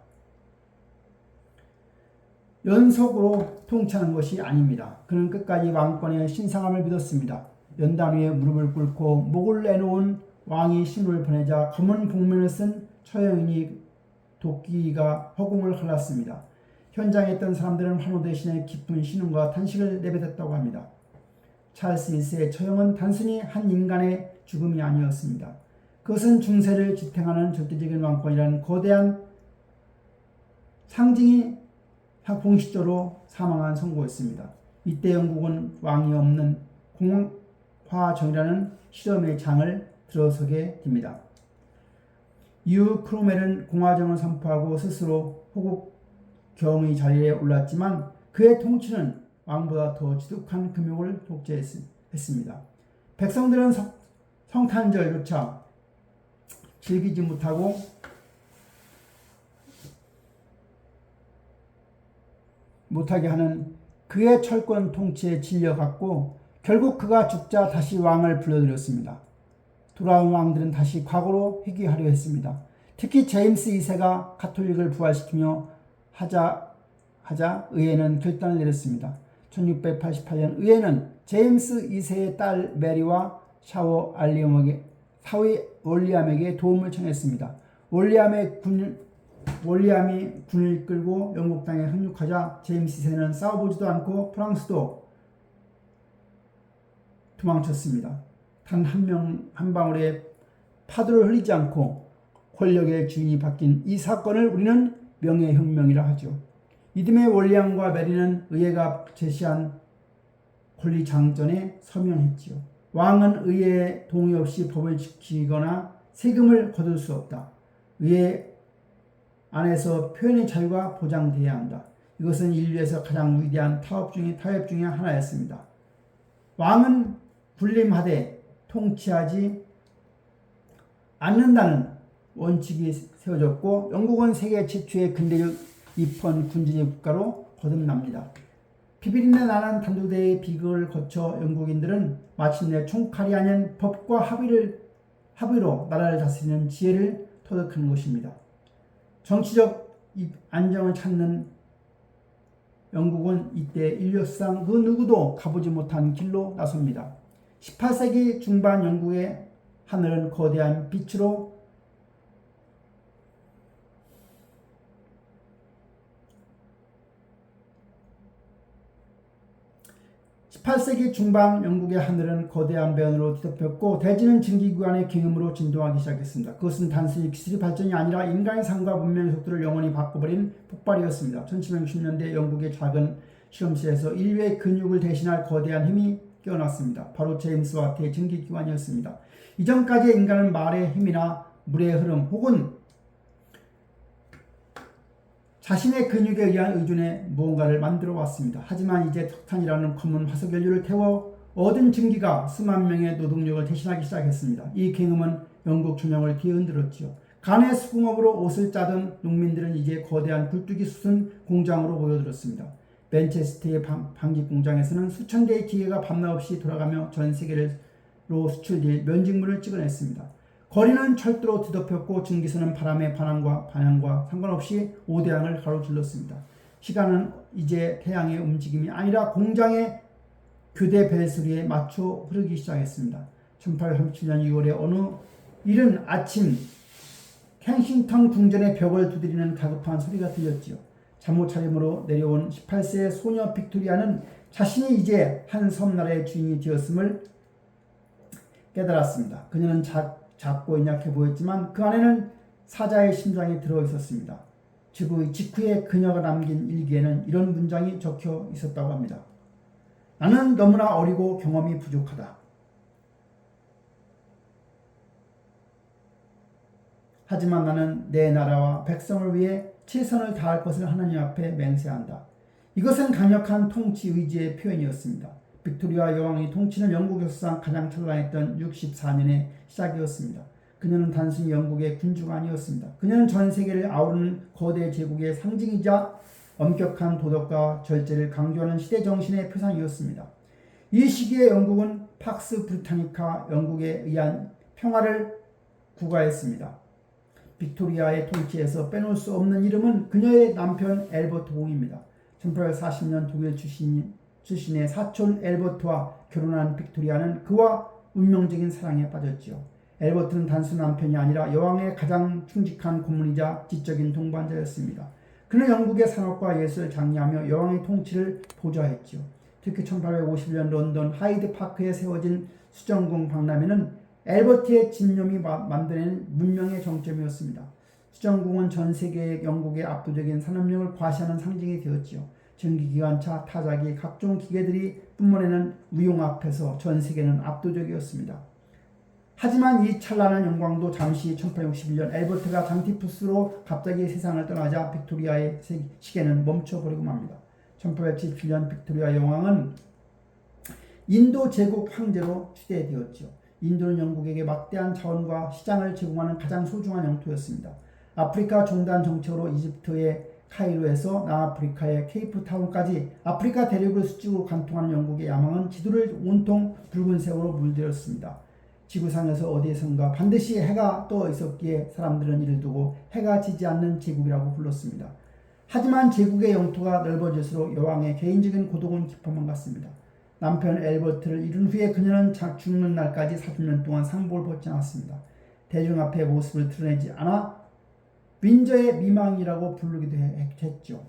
연속으로 통치하는 것이 아닙니다. 그는 끝까지 왕권의 신성함을 믿었습니다. 연단 위에 무릎을 꿇고 목을 내놓은 왕이 신호를 보내자 검은 복면을 쓴 처형인이 도끼가 허공을 갈랐습니다. 현장에 있던 사람들은 환호 대신에 깊은 신음과 탄식을 내뱉었다고 합니다. 찰스 1세의 처형은 단순히 한 인간의 죽음이 아니었습니다. 그것은 중세를 지탱하는 절대적인 왕권이라는 거대한 상징이 공식적으로 사망한 선고였습니다. 이때 영국은 왕이 없는 공화정이라는 실험의 장을 들어서게 됩니다. 이후 크롬웰은 공화정을 선포하고 스스로 호국 경의 자리에 올랐지만 그의 통치는 왕보다 더 지독한 금욕을 독재했습니다. 백성들은 성탄절조차 즐기지 못하게 하는 그의 철권 통치에 질려갔고 결국 그가 죽자 다시 왕을 불러들였습니다. 돌아온 왕들은 다시 과거로 회귀하려 했습니다. 특히 제임스 2세가 가톨릭을 부활시키며 하자 의회는 결단을 내렸습니다. 1688년 의회는 제임스 2세의 딸 메리와 샤워 올리암에게 도움을 청했습니다. 올리암이 군을 이끌고 영국 땅에 상륙하자 제임스 2세는 싸워보지도 않고 프랑스도 도망쳤습니다. 단 한 방울의 파도를 흘리지 않고 권력의 주인이 바뀐 이 사건을 우리는 명예혁명이라 하죠. 이듬해 올리암과 메리는 의회가 제시한 권리장전에 서명했지요. 왕은 의회의 동의 없이 법을 지키거나 세금을 거둘 수 없다. 의회 안에서 표현의 자유가 보장돼야 한다. 이것은 인류에서 가장 위대한 타협 중의 하나였습니다. 왕은 군림하되 통치하지 않는다는 원칙이 세워졌고 영국은 세계 최초의 근대적 입헌 군주제 국가로 거듭납니다. 피비린내 나는 단두대의 비극을 거쳐 영국인들은 마침내 총칼이 아닌 법과 합의로 나라를 다스리는 지혜를 터득하는 것입니다. 정치적 안정을 찾는 영국은 이때 인류상 그 누구도 가보지 못한 길로 나섭니다. 18세기 중반 영국의 하늘은 거대한 빛으로 18세기 중반 영국의 하늘은 거대한 변으로 뒤덮였고 대지는 증기기관의 경음으로 진동하기 시작했습니다. 그것은 단순히 기술의 발전이 아니라 인간의 삶과 문명의 속도를 영원히 바꿔버린 폭발이었습니다. 1760년대 영국의 작은 실험실에서 인류의 근육을 대신할 거대한 힘이 깨어났습니다. 바로 제임스 와트의 증기기관이었습니다. 이전까지의 인간은 말의 힘이나 물의 흐름 혹은 자신의 근육에 의한 의존에 무언가를 만들어 왔습니다. 하지만 이제 석탄이라는 검은 화석 연료를 태워 얻은 증기가 수만 명의 노동력을 대신하기 시작했습니다. 이 경음은 영국 균형을 뒤흔들었지요. 간의 수공업으로 옷을 짜던 농민들은 이제 거대한 굴뚝이 솟은 공장으로 모여들었습니다. 맨체스터의 방직 공장에서는 수천 대의 기계가 밤낮 없이 돌아가며 전 세계로 수출될 면직물을 찍어냈습니다. 거리는 철도로 뒤덮였고 증기선은 바람의 방향과 상관없이 오대양을 가로질렀습니다. 시간은 이제 태양의 움직임이 아니라 공장의 교대 벨소리에 맞춰 흐르기 시작했습니다. 1837년 6월의 어느 이른 아침 켄싱턴 궁전의 벽을 두드리는 다급한 소리가 들렸지요. 잠옷 차림으로 내려온 18세의 소녀 빅토리아는 자신이 이제 한 섬나라의 주인이 되었음을 깨달았습니다. 그녀는 작고 연약해 보였지만 그 안에는 사자의 심장이 들어있었습니다. 직후에 그녀가 남긴 일기에는 이런 문장이 적혀 있었다고 합니다. 나는 너무나 어리고 경험이 부족하다. 하지만 나는 내 나라와 백성을 위해 최선을 다할 것을 하나님 앞에 맹세한다. 이것은 강력한 통치 의지의 표현이었습니다. 빅토리아 여왕의 통치는 영국 역사상 가장 찬란했던 64년의 시작이었습니다. 그녀는 단순히 영국의 군주가 아니었습니다. 그녀는 전 세계를 아우르는 거대 제국의 상징이자 엄격한 도덕과 절제를 강조하는 시대 정신의 표상이었습니다. 이 시기에 영국은 팍스 브리타니카 영국에 의한 평화를 구가했습니다. 빅토리아의 통치에서 빼놓을 수 없는 이름은 그녀의 남편 엘버트 공입니다. 1840년 독일 출신의 사촌 엘버트와 결혼한 빅토리아는 그와 운명적인 사랑에 빠졌지요. 엘버트는 단순 남편이 아니라 여왕의 가장 충직한 고문이자 지적인 동반자였습니다. 그는 영국의 산업과 예술을 장려하며 여왕의 통치를 보좌했지요. 특히 1851년 런던 하이드 파크에 세워진 수정궁 박람회는 엘버트의 집념이 만들어낸 문명의 정점이었습니다. 수정궁은 전 세계 영국의 압도적인 산업력을 과시하는 상징이 되었지요. 전기기관차, 타자기, 각종 기계들이 뿜어내는 위용 앞에서 전 세계는 압도적이었습니다. 하지만 이 찬란한 영광도 잠시 1861년 엘버트가 장티푸스로 갑자기 세상을 떠나자 빅토리아의 시계는 멈춰버리고 맙니다. 1877년 빅토리아 여왕은 인도 제국 황제로 추대되었지요. 인도는 영국에게 막대한 자원과 시장을 제공하는 가장 소중한 영토였습니다. 아프리카 종단 정책으로 이집트의 카이로에서 남아프리카의 케이프타운까지 아프리카 대륙을 수직으로 관통하는 영국의 야망은 지도를 온통 붉은색으로 물들였습니다. 지구상에서 어디에선가 반드시 해가 떠 있었기에 사람들은 이를 두고 해가 지지 않는 제국이라고 불렀습니다. 하지만 제국의 영토가 넓어질수록 여왕의 개인적인 고독은 깊어만 갔습니다. 남편 엘버트를 잃은 후에 그녀는 죽는 날까지 40년 동안 상복을 벗지 않았습니다. 대중 앞에 모습을 드러내지 않아 윈저의 미망이라고 부르기도 했죠.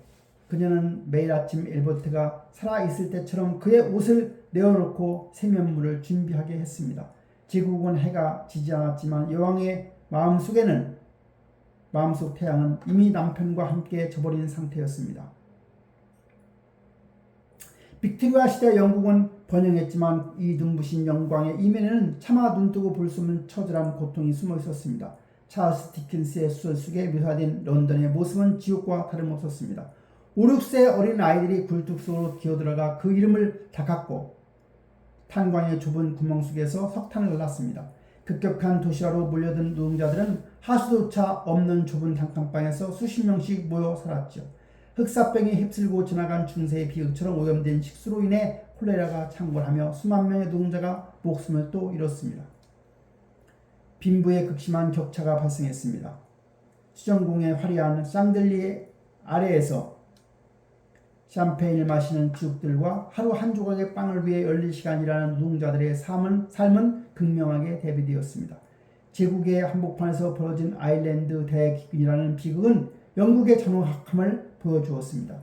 그녀는 매일 아침 엘버트가 살아있을 때처럼 그의 옷을 내어놓고 세면물을 준비하게 했습니다. 제국은 해가 지지 않았지만 여왕의 마음속 태양은 이미 남편과 함께 져버린 상태였습니다. 빅토리아 시대 영국은 번영했지만 이 눈부신 영광의 이면에는 차마 눈뜨고 볼 수 없는 처절한 고통이 숨어 있었습니다. 찰스 디킨스의 소설 속에 묘사된 런던의 모습은 지옥과 다름없었습니다. 5, 6세 어린 아이들이 굴뚝 속으로 기어들어가 그 이름을 닦았고 탄광의 좁은 구멍 속에서 석탄을 날랐습니다. 급격한 도시화로 몰려든 노동자들은 하수조차 없는 좁은 단칸방에서 수십 명씩 모여 살았죠. 흑사병이 휩쓸고 지나간 중세의 비극처럼 오염된 식수로 인해 콜레라가 창궐하며 수만 명의 노동자가 목숨을 또 잃었습니다. 빈부의 극심한 격차가 발생했습니다. 수정궁의 화려한 샹들리에 아래에서 샴페인을 마시는 귀족들과 하루 한 조각의 빵을 위해 열릴 시간이라는 노동자들의 삶은 극명하게 대비되었습니다. 제국의 한복판에서 벌어진 아일랜드 대기근이라는 비극은 영국의 전후학함을 보여주었습니다.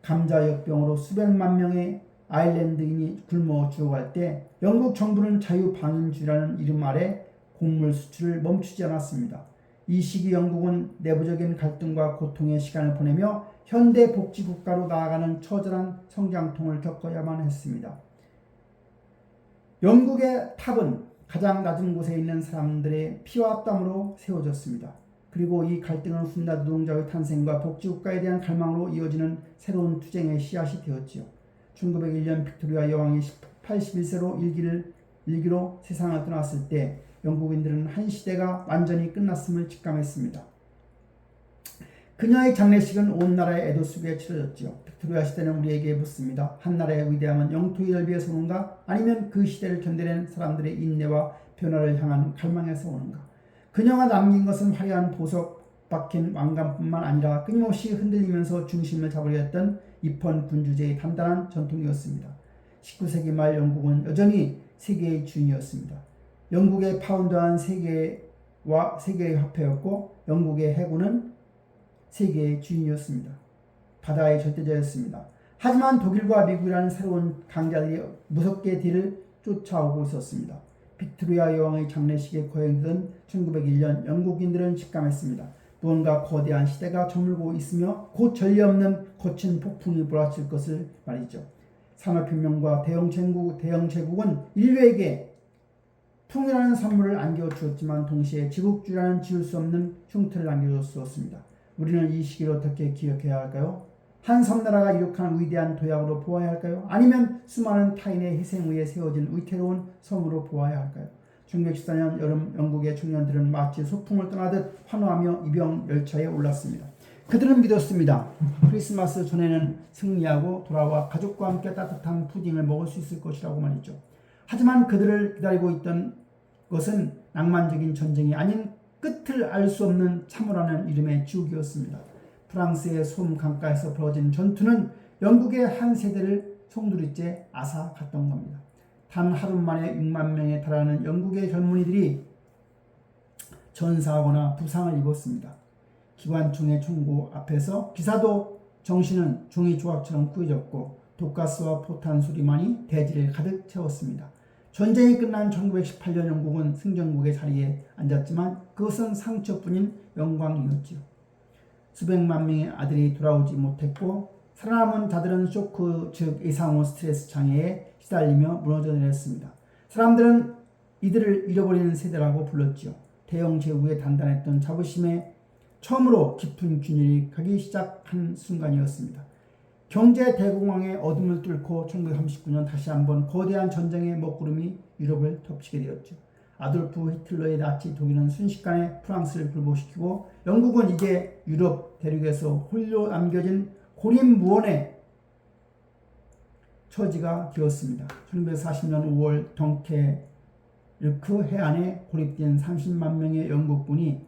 감자역병으로 수백만 명의 아일랜드인이 굶어 죽어갈 때 영국 정부는 자유방임주의라는 이름 아래 곡물 수출을 멈추지 않았습니다. 이 시기 영국은 내부적인 갈등과 고통의 시간을 보내며 현대 복지국가로 나아가는 처절한 성장통을 겪어야만 했습니다. 영국의 탑은 가장 낮은 곳에 있는 사람들의 피와 땀으로 세워졌습니다. 그리고 이 갈등은 훗날 노동자의 탄생과 복지국가에 대한 갈망으로 이어지는 새로운 투쟁의 씨앗이 되었지요. 1901년 빅토리아 여왕이 81세로 일기로 세상을 떠났을 때 영국인들은 한 시대가 완전히 끝났음을 직감했습니다. 그녀의 장례식은 온 나라의 애도 속에 치러졌지요. 빅토리아 시대는 우리에게 묻습니다. 한 나라의 위대함은 영토의 넓이에서 오는가? 아니면 그 시대를 견뎌낸 사람들의 인내와 변화를 향한 갈망에서 오는가? 그녀가 남긴 것은 화려한 보석 박힌 왕관뿐만 아니라 끊임없이 흔들리면서 중심을 잡으려 했던 입헌 군주제의 단단한 전통이었습니다. 19세기 말 영국은 여전히 세계의 주인이었습니다. 영국의 파운드한 세계의 화폐였고 영국의 해군은 세계의 주인이었습니다. 바다의 절대자였습니다. 하지만 독일과 미국이라는 새로운 강자들이 무섭게 뒤를 쫓아오고 있었습니다. 빅토리아 여왕의 장례식에 거행되던 1901년 영국인들은 직감했습니다. 무언가 거대한 시대가 저물고 있으며 곧 전례 없는 거친 폭풍이 몰아칠 것을 말이죠. 산업혁명과 대영 제국은 인류에게 통일하는 선물을 안겨주었지만 동시에 제국주의라는 지울 수 없는 흉터를 안겨주었습니다. 우리는 이 시기를 어떻게 기억해야 할까요? 한 섬나라가 이룩한 위대한 도약으로 보아야 할까요? 아니면 수많은 타인의 희생 위에 세워진 위태로운 섬으로 보아야 할까요? 1914년 여름 영국의 청년들은 마치 소풍을 떠나듯 환호하며 이병 열차에 올랐습니다. 그들은 믿었습니다. 크리스마스 전에는 승리하고 돌아와 가족과 함께 따뜻한 푸딩을 먹을 수 있을 것이라고 말이죠. 하지만 그들을 기다리고 있던 것은 낭만적인 전쟁이 아닌 끝을 알 수 없는 참호라는 이름의 지옥이었습니다. 프랑스의 솜 강가에서 벌어진 전투는 영국의 한 세대를 송두리째 앗아갔던 겁니다. 단 하루 만에 6만 명에 달하는 영국의 젊은이들이 전사하거나 부상을 입었습니다. 기관총의 총구 앞에서 기사도 정신은 종이 조각처럼 꾸겨졌고 독가스와 포탄 소리만이 대지를 가득 채웠습니다. 전쟁이 끝난 1918년 영국은 승전국의 자리에 앉았지만 그것은 상처뿐인 영광이었지요. 수백만 명의 아들이 돌아오지 못했고 살아남은 자들은 쇼크 즉 예상후 스트레스 장애에 시달리며 무너져 내렸습니다. 사람들은 이들을 잃어버리는 세대라고 불렀지요. 대영 제국의 단단했던 자부심에 처음으로 깊은 균열이 가기 시작한 순간이었습니다. 경제 대공황의 어둠을 뚫고 1939년 다시 한번 거대한 전쟁의 먹구름이 유럽을 덮치게 되었죠. 아돌프 히틀러의 나치 독일은 순식간에 프랑스를 굴복시키고 영국은 이제 유럽 대륙에서 홀로 남겨진 고립무원의 처지가 되었습니다. 1940년 5월 덩케르크 해안에 고립된 30만 명의 영국군이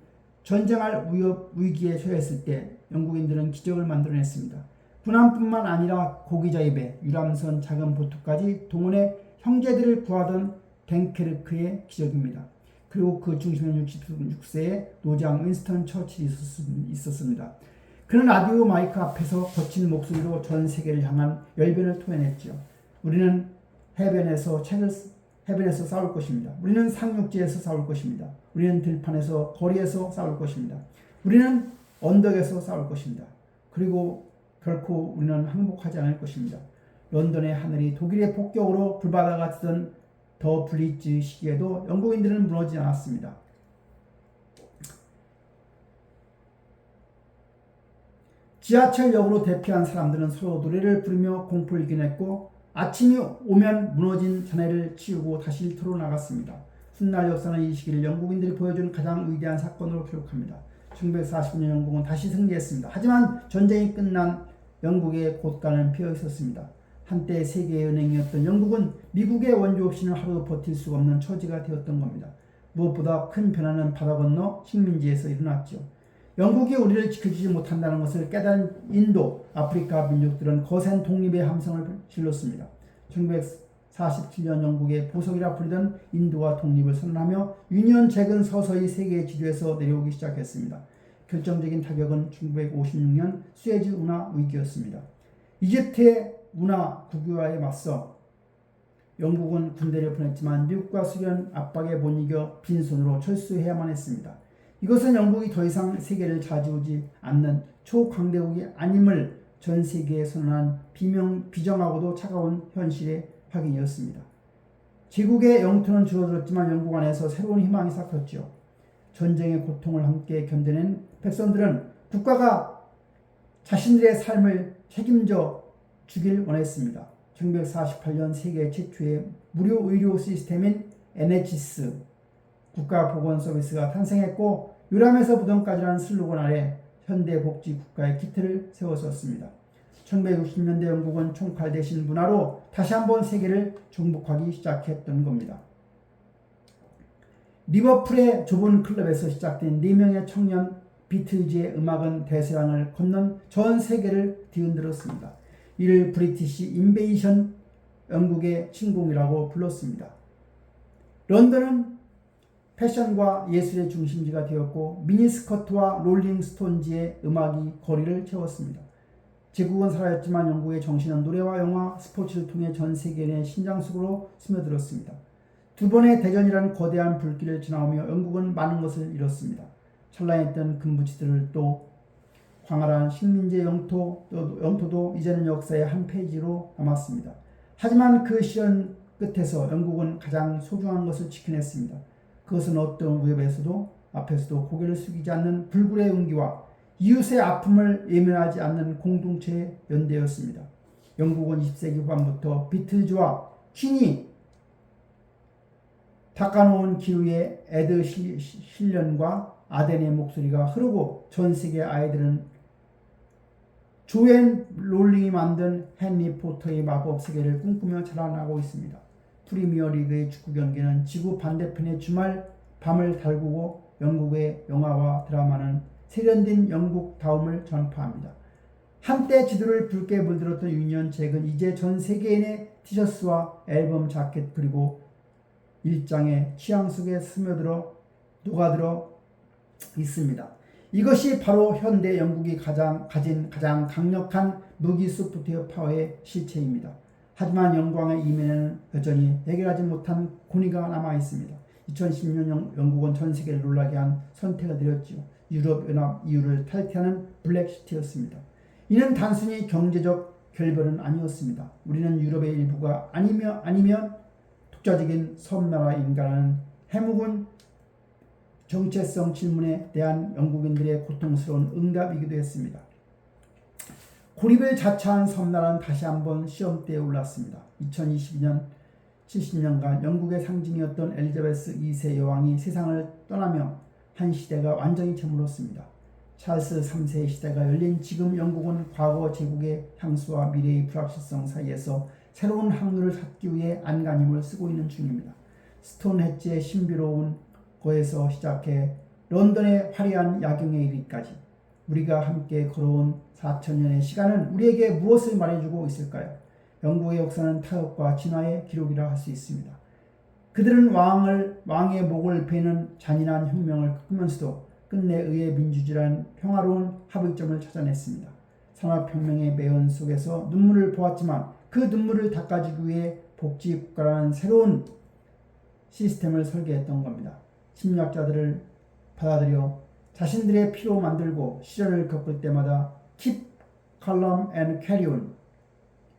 전쟁할 위기에 처했을 때 영국인들은 기적을 만들어냈습니다. 군함뿐만 아니라 고기자의 배, 유람선, 작은 보트까지 동원해 형제들을 구하던 덩케르크의 기적입니다. 그리고 그 중심에 66세의 노장 윈스턴 처칠이 있었습니다. 그는 라디오 마이크 앞에서 거친 목소리로 전 세계를 향한 열변을 토해냈죠. 우리는 해변에서 싸울 것입니다. 우리는 상륙지에서 싸울 것입니다. 우리는 들판에서 거리에서 싸울 것입니다. 우리는 언덕에서 싸울 것입니다. 그리고 결코 우리는 항복하지 않을 것입니다. 런던의 하늘이 독일의 폭격으로 불바다가 되던 더 블리츠 시기에도 영국인들은 무너지지 않았습니다. 지하철역으로 대피한 사람들은 서로 노래를 부르며 공포를 이겨냈고 아침이 오면 무너진 잔해를 치우고 다시 일터로 나갔습니다. 훗날 역사는 이 시기를 영국인들이 보여준 가장 위대한 사건으로 기록합니다. 1940년 영국은 다시 승리했습니다. 하지만 전쟁이 끝난 영국의 곳간을 피어 있었습니다. 한때 세계의 은행이었던 영국은 미국의 원조 없이는 하루도 버틸 수가 없는 처지가 되었던 겁니다. 무엇보다 큰 변화는 바다 건너 식민지에서 일어났죠. 영국이 우리를 지켜주지 못한다는 것을 깨달은 인도, 아프리카 민족들은 거센 독립의 함성을 질렀습니다. 1947년 영국의 보석이라 불리던 인도와 독립을 선언하며 유니언 잭은 서서히 세계 지도에서 내려오기 시작했습니다. 결정적인 타격은 1956년 수에즈 운하 위기였습니다. 이집트의 운하 국유화에 맞서 영국은 군대를 보냈지만 미국과 소련 압박에 못 이겨 빈손으로 철수해야만 했습니다. 이것은 영국이 더 이상 세계를 좌지우지 않는 초강대국이 아님을 전 세계에 선언한 비정하고도 차가운 현실의 확인이었습니다. 제국의 영토는 줄어들었지만 영국 안에서 새로운 희망이 싹텄죠. 전쟁의 고통을 함께 견뎌낸 백성들은 국가가 자신들의 삶을 책임져 주길 원했습니다. 1948년 세계 최초의 무료 의료 시스템인 NHS 국가보건서비스가 탄생했고 요람에서 무덤까지라는 슬로건 아래 현대복지국가의 기틀을 세웠었습니다. 1960년대 영국은 총칼 대신 문화로 다시 한번 세계를 정복하기 시작했던 겁니다. 리버풀의 좁은 클럽에서 시작된 4명의 청년 비틀즈의 음악은 대서양을 건넌 전 세계를 뒤흔들었습니다. 이를 브리티시 인베이션 영국의 침공이라고 불렀습니다. 런던은 패션과 예술의 중심지가 되었고 미니스커트와 롤링스톤즈의 음악이 거리를 채웠습니다. 제국은 사라졌지만 영국의 정신은 노래와 영화, 스포츠를 통해 전 세계의 심장 속으로 스며들었습니다. 두 번의 대전이라는 거대한 불길을 지나오며 영국은 많은 것을 잃었습니다. 찬란했던 금부치들을 또 광활한 식민지의 영토도 이제는 역사의 한 페이지로 남았습니다. 하지만 그 시련 끝에서 영국은 가장 소중한 것을 지켜냈습니다. 그것은 어떤 앞에서도 고개를 숙이지 않는 불굴의 용기와 이웃의 아픔을 예면하지 않는 공동체의 연대였습니다. 영국은 20세기 후반부터 비틀즈와 퀸이 닦아놓은 기후의 에드 실련과 아덴의 목소리가 흐르고 전 세계 아이들은 조앤 롤링이 만든 헨리 포터의 마법 세계를 꿈꾸며 자라나고 있습니다. 프리미어 리그의 축구 경기는 지구 반대편의 밤을 달구고 영국의 영화와 드라마는 세련된 영국다움을 전파합니다. 한때 지도를 붉게 물들었던 유니언 잭은 이제 전 세계인의 티셔츠와 앨범 자켓 그리고 일장의 취향 속에 녹아들어 있습니다. 이것이 바로 현대 영국이 가진 가장 강력한 무기 소프트웨어 파워의 실체입니다. 하지만 영광의 이면에는 여전히 해결하지 못한 고뇌가 남아 있습니다. 2010년 영국은 전 세계를 놀라게 한 선택을 내렸지요. 유럽연합 EU를 탈퇴하는 블랙시트였습니다. 이는 단순히 경제적 결별은 아니었습니다. 우리는 유럽의 일부가 아니면 독자적인 섬나라인가라는 해묵은 정체성 질문에 대한 영국인들의 고통스러운 응답이기도 했습니다. 고립을 자처한 섬나라는 다시 한번 시험대에 올랐습니다. 2022년 70년간 영국의 상징이었던 엘리자베스 2세 여왕이 세상을 떠나며 한 시대가 완전히 저물었습니다. 찰스 3세의 시대가 열린 지금 영국은 과거 제국의 향수와 미래의 불확실성 사이에서 새로운 항로를 찾기 위해 안간힘을 쓰고 있는 중입니다. 스톤헤지의 신비로운 거에서 시작해 런던의 화려한 야경에 이르기까지 우리가 함께 걸어온 4,000년의 시간은 우리에게 무엇을 말해주고 있을까요? 영국의 역사는 타협과 진화의 기록이라 할 수 있습니다. 그들은 왕의 목을 베는 잔인한 혁명을 겪으면서도 끝내 의의 민주주의란 평화로운 합의점을 찾아냈습니다. 산업혁명의 매연 속에서 눈물을 보았지만 그 눈물을 닦아주기 위해 복지국가라는 새로운 시스템을 설계했던 겁니다. 침략자들을 받아들여 자신들의 피로 만들고 시련을 겪을 때마다 Keep calm and carry on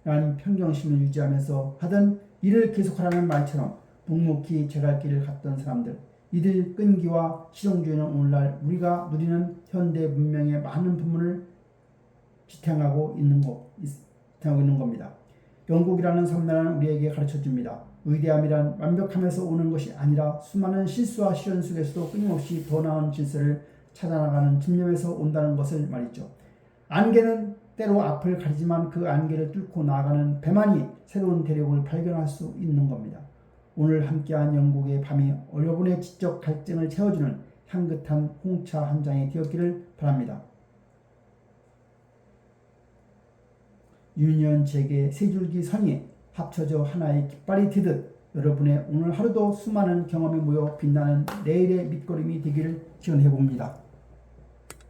라는 평정심을 유지하면서 하던 일을 계속하라는 말처럼 묵묵히 제갈 길을 갔던 사람들, 이들 끈기와 실용주의는 오늘날 우리가 누리는 현대 문명의 많은 부분을 지탱하고 있는 겁니다. 영국이라는 섬나라는 우리에게 가르쳐줍니다. 위대함이란 완벽함에서 오는 것이 아니라 수많은 실수와 시련 속에서도 끊임없이 더 나은 질서를 찾아나가는 집념에서 온다는 것을 말이죠. 안개는 때로 앞을 가리지만 그 안개를 뚫고 나아가는 배만이 새로운 대륙을 발견할 수 있는 겁니다. 오늘 함께한 영국의 밤이 여러분의 지적 갈증을 채워주는 향긋한 홍차 한 잔이 되었기를 바랍니다. 유년책의 세 줄기 선이 합쳐져 하나의 깃발이 되듯 여러분의 오늘 하루도 수많은 경험이 모여 빛나는 내일의 밑거름이 되기를 기원해 봅니다.